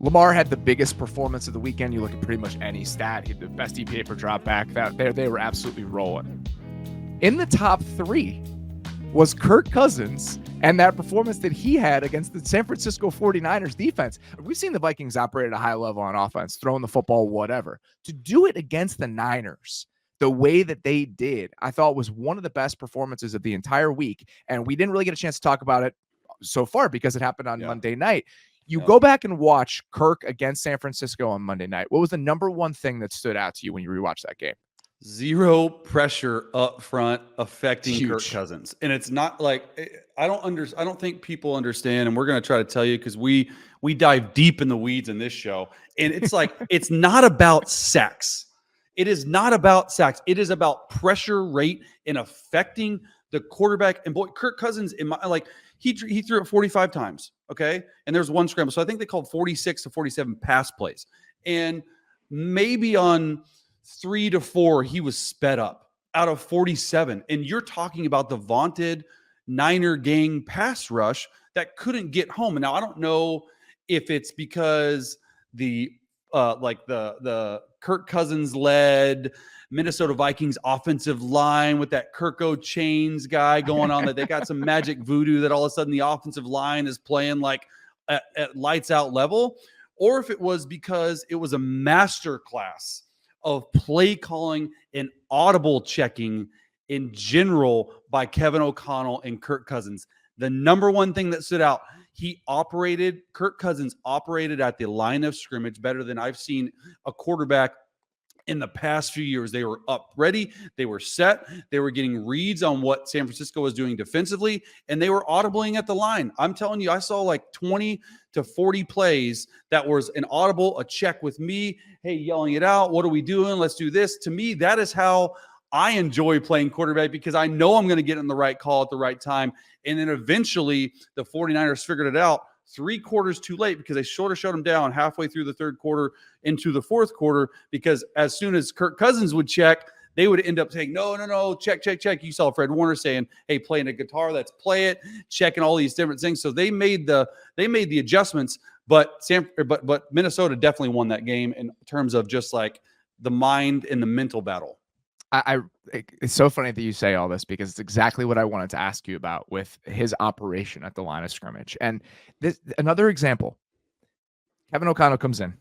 Lamar had the biggest performance of the weekend. You look at pretty much any stat. He had the best EPA per drop back. They were absolutely rolling. In the top 3 was Kirk Cousins and that performance that he had against the San Francisco 49ers defense. We've seen the Vikings operate at a high level on offense, throwing the football, whatever. To do it against the Niners the way that they did, I thought was one of the best performances of the entire week. And we didn't really get a chance to talk about it so far because it happened on Monday night. You go back and watch Kirk against San Francisco on Monday night. What was the number one thing that stood out to you when you rewatched that game? Zero pressure up front affecting Huge. Kirk Cousins. And it's not like I don't think people understand, and we're going to try to tell you because we dive deep in the weeds in this show. And it's like it's not about sacks. It is not about sacks. It is about pressure rate and affecting the quarterback. And boy, Kirk Cousins he threw it 45 times, okay? And there's one scramble. So I think they called 46 to 47 pass plays. And maybe on 3 to 4, he was sped up out of 47. And you're talking about the vaunted Niner gang pass rush that couldn't get home. And now I don't know if it's because the Kirk Cousins led Minnesota Vikings offensive line with that Kirko Chains guy going on, that they got some magic voodoo that all of a sudden the offensive line is playing like at lights out level, or if it was because it was a master class of play calling and audible checking in general by Kevin O'Connell and Kirk Cousins. The number one thing that stood out, Kirk Cousins operated at the line of scrimmage better than I've seen a quarterback in the past few years. They were up ready. They were set. They were getting reads on what San Francisco was doing defensively, and they were audibling at the line. I'm telling you, I saw like 20 to 40 plays that was an audible, a check with me. Hey, yelling it out. What are we doing? Let's do this. To me, that is how I enjoy playing quarterback, because I know I'm going to get in the right call at the right time. And then eventually the 49ers figured it out 3 quarters too late, because they sort of shut them down halfway through the third quarter into the fourth quarter, because as soon as Kirk Cousins would check, they would end up saying, no, check. You saw Fred Warner saying, hey, playing a guitar, let's play it, checking all these different things. So they made the adjustments, but Minnesota definitely won that game in terms of just like the mind and the mental battle. It's so funny that you say all this, because it's exactly what I wanted to ask you about with his operation at the line of scrimmage. And this another example. Kevin O'Connell comes in,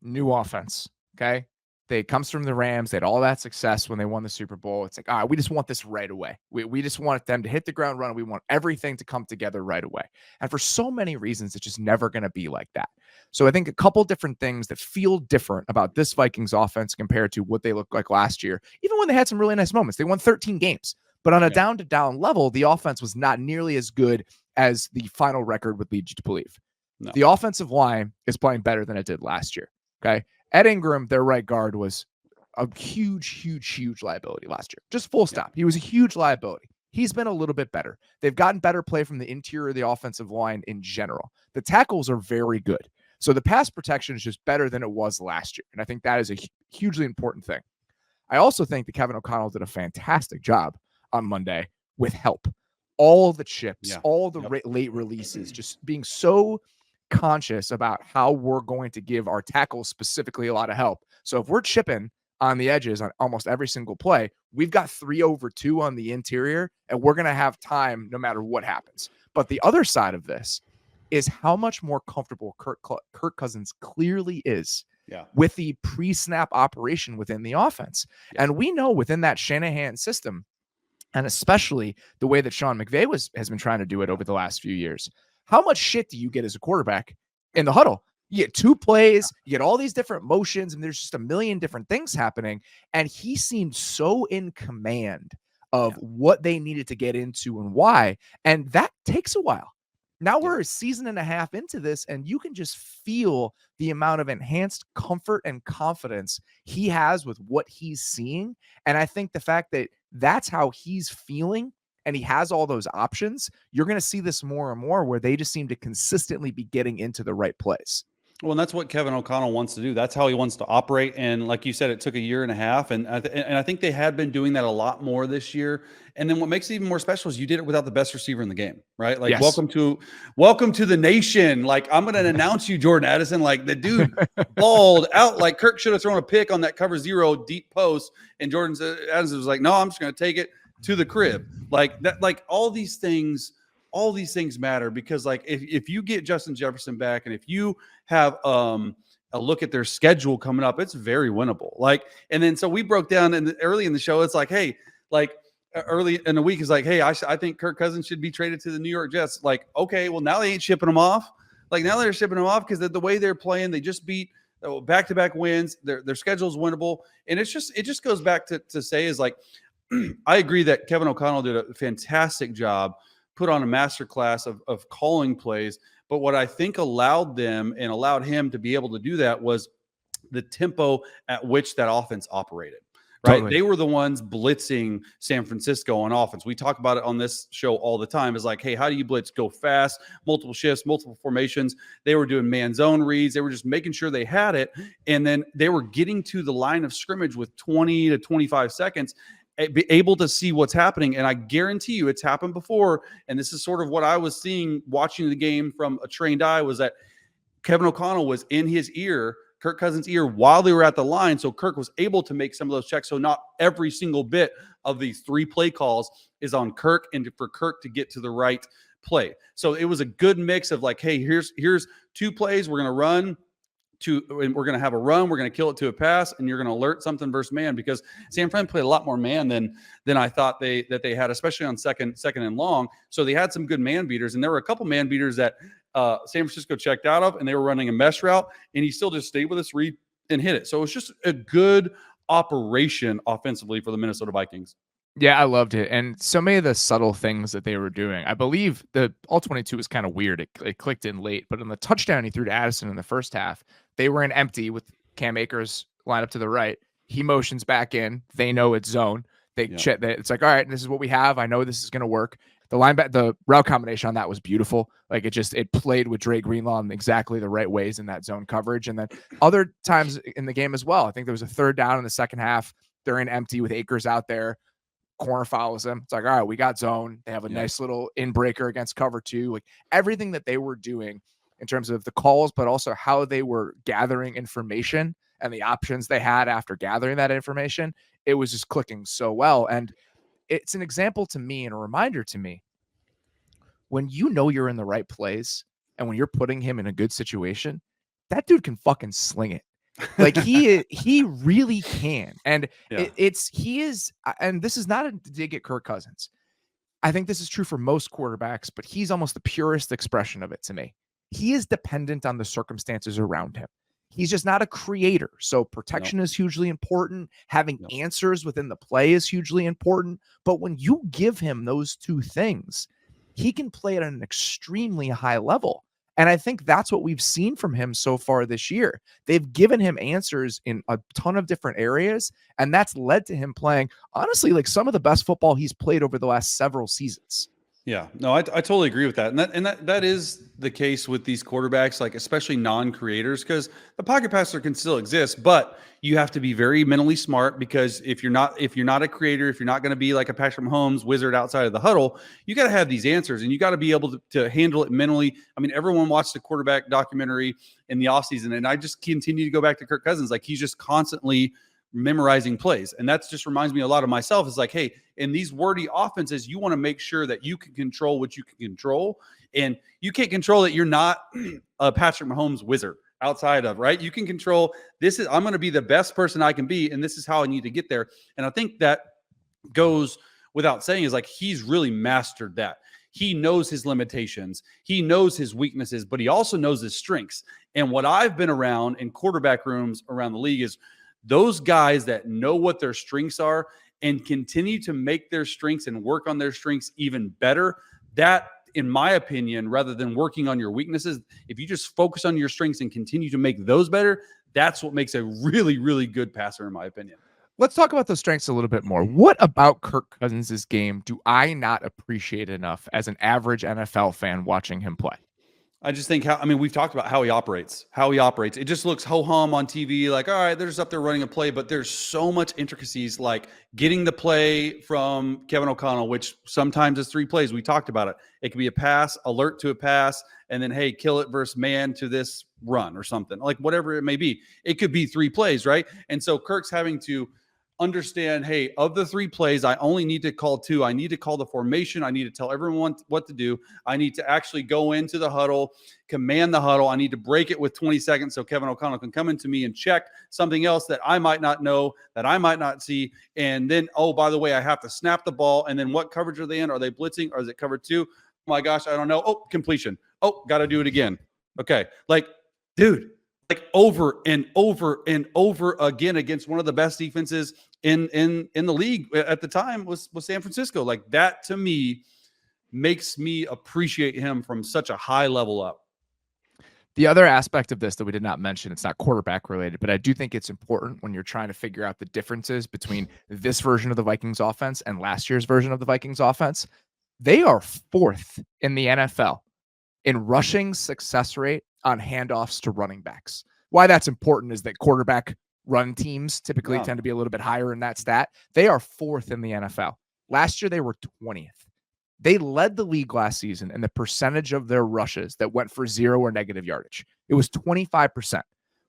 new offense. Okay. They comes from the Rams. They had all that success when they won the Super Bowl. It's like, all right, we just want this right away. We just want them to hit the ground running. We want everything to come together right away. And for so many reasons, it's just never going to be like that. So I think a couple different things that feel different about this Vikings offense compared to what they looked like last year, even when they had some really nice moments. They won 13 games, but on a down-to-down level, the offense was not nearly as good as the final record would lead you to believe. No. The offensive line is playing better than it did last year. Okay. Ed Ingram, their right guard, was a huge liability last year. Just full stop. He was a huge liability. He's been a little bit better. They've gotten better play from the interior of the offensive line in general. The tackles are very good. So the pass protection is just better than it was last year. And I think that is a hugely important thing. I also think that Kevin O'Connell did a fantastic job on Monday with help. All the chips, all the late releases, just being so conscious about how we're going to give our tackles specifically a lot of help. So if we're chipping on the edges on almost every single play, we've got 3/2 on the interior, and we're going to have time no matter what happens. But the other side of this is how much more comfortable Kirk Cousins clearly is with the pre-snap operation within the offense. And we know within that Shanahan system, and especially the way that Sean McVay has been trying to do it over the last few years, how much shit do you get as a quarterback in the huddle? You get 2 plays, you get all these different motions, and there's just a million different things happening. And he seemed so in command of what they needed to get into and why. And that takes a while. Now we're a season and a half into this, and you can just feel the amount of enhanced comfort and confidence he has with what he's seeing. And I think the fact that that's how he's feeling and he has all those options, you're going to see this more and more where they just seem to consistently be getting into the right place. Well, and that's what Kevin O'Connell wants to do. That's how he wants to operate. And like you said, it took a year and a half, and I think they had been doing that a lot more this year. And then what makes it even more special is you did it without the best receiver in the game, right? Like, Yes. welcome to the nation. Like, I'm going to announce you, Jordan Addison. Like, the dude balled out. Like, Kirk should have thrown a pick on that cover 0 deep post, and Jordan Addison was like, "No, I'm just going to take it to the crib." Like that. Like all these things matter, because like if you get Justin Jefferson back, and if you have a look at their schedule coming up, it's very winnable. Like, and then so we broke down early in the show, it's like, hey, like early in the week is like, hey, I think Kirk Cousins should be traded to the New York Jets. Like, okay, well now they ain't shipping them off. Like now they're shipping them off because the way they're playing, they just beat back-to-back wins. Their schedule's winnable, and it just goes back to say is like, I agree that Kevin O'Connell did a fantastic job, put on a master class of calling plays. But what I think allowed them and allowed him to be able to do that was the tempo at which that offense operated. Right. Totally. They were the ones blitzing San Francisco on offense. We talk about it on this show all the time. Is like, hey, how do you blitz? Go fast, multiple shifts, multiple formations. They were doing man zone reads. They were just making sure they had it. And then they were getting to the line of scrimmage with 20 to 25 seconds, be able to see what's happening. And I guarantee you it's happened before. And this is sort of what I was seeing watching the game from a trained eye, was that Kevin O'Connell was in his ear, Kirk Cousins' ear, while they were at the line. So Kirk was able to make some of those checks. So not every single bit of these 3 play calls is on Kirk, and for Kirk to get to the right play. So it was a good mix of like, hey, here's 2 plays. We're going to run and we're going to have a run. We're going to kill it to a pass, and you're going to alert something versus man, because San Fran played a lot more man than I thought they had, especially on second and long. So they had some good man beaters, and there were a couple man beaters that San Francisco checked out of, and they were running a mesh route, and he still just stayed with his read and hit it. So it was just a good operation offensively for the Minnesota Vikings. Yeah, I loved it. And so many of the subtle things that they were doing. I believe the all-22 was kind of weird. It clicked in late, but on the touchdown he threw to Addison in the first half, they were in empty with Cam Akers lined up to the right. He motions back in. They know it's zone. It's like, all right, this is what we have. I know this is going to work. The route combination on that was beautiful. Like it played with Dre Greenlaw in exactly the right ways in that zone coverage. And then other times in the game as well, I think there was a 3rd down in the second half. They're in empty with Akers out there. Corner follows him. It's like, all right, we got zone. They have a nice little in-breaker against cover 2. Like everything that they were doing in terms of the calls, but also how they were gathering information and the options they had after gathering that information, it was just clicking so well. And it's an example to me and a reminder to me, when you know you're in the right place and when you're putting him in a good situation, that dude can fucking sling it. Like he really can. And he is, and this is not a dig at Kirk Cousins. I think this is true for most quarterbacks, but he's almost the purest expression of it to me. He is dependent on the circumstances around him. He's just not a creator. So protection is hugely important. Having answers within the play is hugely important. But when you give him those 2 things, he can play at an extremely high level. And I think that's what we've seen from him so far this year. They've given him answers in a ton of different areas, and that's led to him playing, honestly, like some of the best football he's played over the last several seasons. Yeah, no, I totally agree with that. And that is the case with these quarterbacks, like especially non-creators, because the pocket passer can still exist, but you have to be very mentally smart, because if you're not a creator, if you're not going to be like a Patrick Mahomes wizard outside of the huddle, you got to have these answers, and you got to be able to handle it mentally. I mean, everyone watched the quarterback documentary in the offseason, and I just continue to go back to Kirk Cousins. Like, he's just constantly memorizing plays. And that just reminds me a lot of myself. It's like, hey, in these wordy offenses, you want to make sure that you can control what you can control. And you can't control that you're not a Patrick Mahomes wizard outside of, right? You can control I'm going to be the best person I can be, and this is how I need to get there. And I think that goes without saying, is like, he's really mastered that. He knows his limitations. He knows his weaknesses, but he also knows his strengths. And what I've been around in quarterback rooms around the league is those guys that know what their strengths are and continue to make their strengths and work on their strengths even better. That, in my opinion, rather than working on your weaknesses, if you just focus on your strengths and continue to make those better, that's what makes a really, really good passer, in my opinion. Let's talk about those strengths a little bit more. What about Kirk Cousins' game do I not appreciate enough as an average NFL fan watching him play? I just think we've talked about how he operates. It just looks ho-hum on TV. Like, all right, they're just up there running a play, but there's so much intricacies, like getting the play from Kevin O'Connell, which sometimes is 3 plays. We talked about it. It could be a pass, alert to a pass, and then, hey, kill it versus man to this run or something, like whatever it may be. It could be 3 plays, right? And so Kirk's having to understand, hey, of the 3 plays, I only need to call 2. I need to call the formation. I need to tell everyone what to do. I need to actually go into the huddle, command the huddle. I need to break it with 20 seconds so Kevin O'Connell can come into me and check something else that I might not know, that I might not see. And then, oh, by the way, I have to snap the ball. And then what coverage are they in? Are they blitzing or is it cover 2? Oh my gosh, I don't know. Oh, completion. Oh, got to do it again. Okay. Like, dude, like over and over and over again against one of the best defenses in the league at the time was San Francisco. Like, that to me makes me appreciate him from such a high level up. The other aspect of this that we did not mention, it's not quarterback related, but I do think it's important when you're trying to figure out the differences between this version of the Vikings offense and last year's version of the Vikings offense. They are 4th in the NFL in rushing success rate on handoffs to running backs. Why that's important is that quarterback run teams typically tend to be a little bit higher in that stat. They are 4th in the NFL. Last year, they were 20th. They led the league last season in the percentage of their rushes that went for 0 or negative yardage. It was 25%.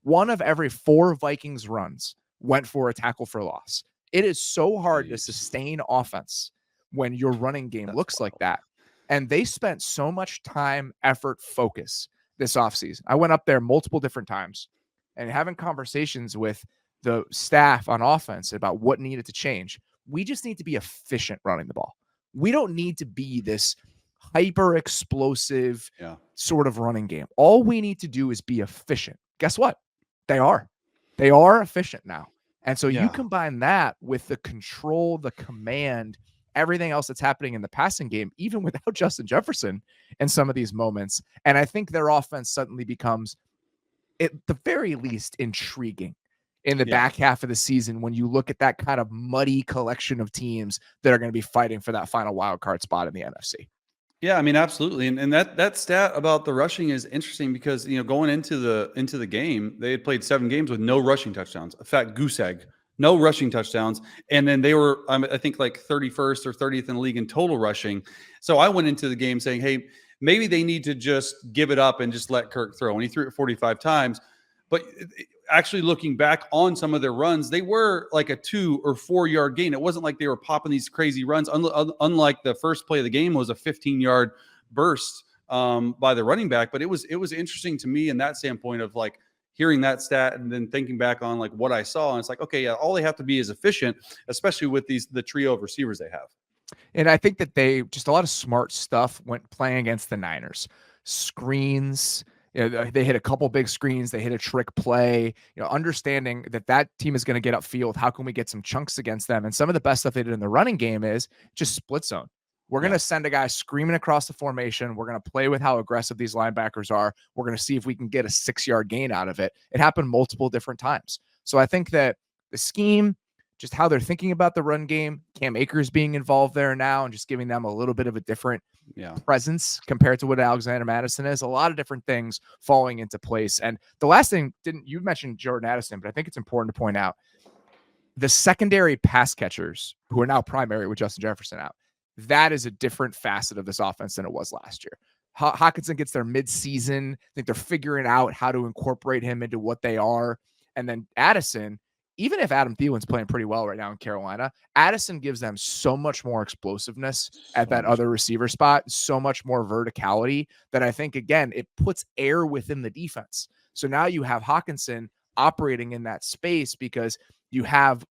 1 of every 4 Vikings runs went for a tackle for loss. It is so hard to sustain offense when your running game looks like that. And they spent so much time, effort, focus this offseason. I went up there multiple different times and having conversations with the staff on offense about what needed to change. We just need to be efficient running the ball. We don't need to be this hyper explosive sort of running game. All we need to do is be efficient. Guess what? They are efficient now. And so you combine that with the control, the command, everything else that's happening in the passing game, even without Justin Jefferson in some of these moments. And I think their offense suddenly becomes, at the very least, intriguing in the back half of the season when you look at that kind of muddy collection of teams that are going to be fighting for that final wild card spot in the NFC. Yeah, I mean, absolutely. And that stat about the rushing is interesting because, going into the game, they had played 7 games with no rushing touchdowns. A fat goose egg. No rushing touchdowns. And then they were, I think, like 31st or 30th in the league in total rushing. So I went into the game saying, hey, maybe they need to just give it up and just let Kirk throw. And he threw it 45 times. But actually looking back on some of their runs, they were like a 2 or 4 yard gain. It wasn't like they were popping these crazy runs. Unlike the first play of the game was a 15-yard burst by the running back. But it was interesting to me in that standpoint of like, hearing that stat and then thinking back on like what I saw. And it's like, okay, yeah, all they have to be is efficient, especially with the trio of receivers they have. And I think that they just a lot of smart stuff went playing against the Niners. Screens, they hit a couple big screens. They hit a trick play, understanding that team is going to get upfield. How can we get some chunks against them? And some of the best stuff they did in the running game is just split zone. We're going to send a guy screaming across the formation. We're going to play with how aggressive these linebackers are. We're going to see if we can get a 6-yard gain out of it. It happened multiple different times. So I think that the scheme, just how they're thinking about the run game, Cam Akers being involved there now and just giving them a little bit of a different presence compared to what Alexander Madison is, a lot of different things falling into place. And the last thing, you mentioned Jordan Addison, but I think it's important to point out the secondary pass catchers who are now primary with Justin Jefferson out. That is a different facet of this offense than it was last year. Hockenson gets their midseason. I think they're figuring out how to incorporate him into what they are. And then Addison, even if Adam Thielen's playing pretty well right now in Carolina, Addison gives them so much more explosiveness at that other receiver spot, so much more verticality that I think, again, it puts air within the defense. So now you have Hockenson operating in that space because you have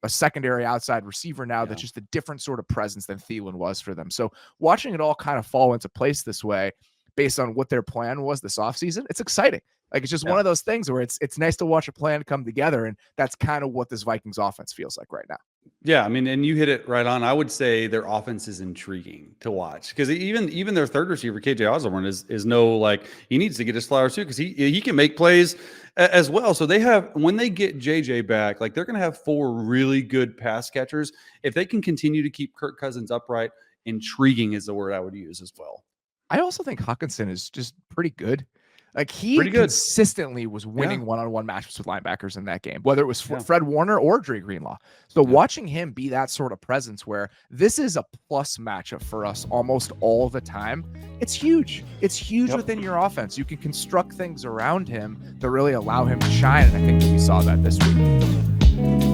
a secondary outside receiver now that's just a different sort of presence than Thielen was for them. So watching it all kind of fall into place this way based on what their plan was this offseason, it's exciting. Like, it's just one of those things where it's nice to watch a plan come together, and that's kind of what this Vikings offense feels like right now. Yeah, I mean, and you hit it right on. I would say their offense is intriguing to watch because even their third receiver, KJ Osborne, is no, like, he needs to get his flowers too because he can make plays as well. So they have, when they get JJ back, like, they're going to have 4 really good pass catchers. If they can continue to keep Kirk Cousins upright, intriguing is the word I would use as well. I also think Hawkinson is just pretty good. Like he Pretty good. consistently was winning Yeah. one-on-one matchups with linebackers in that game, whether it was Yeah. Fred Warner or Dre Greenlaw. So Yeah. watching him be that sort of presence where this is a plus matchup for us almost all the time, it's huge. It's huge Yep. within your offense. You can construct things around him to really allow him to shine. And I think that we saw that this week.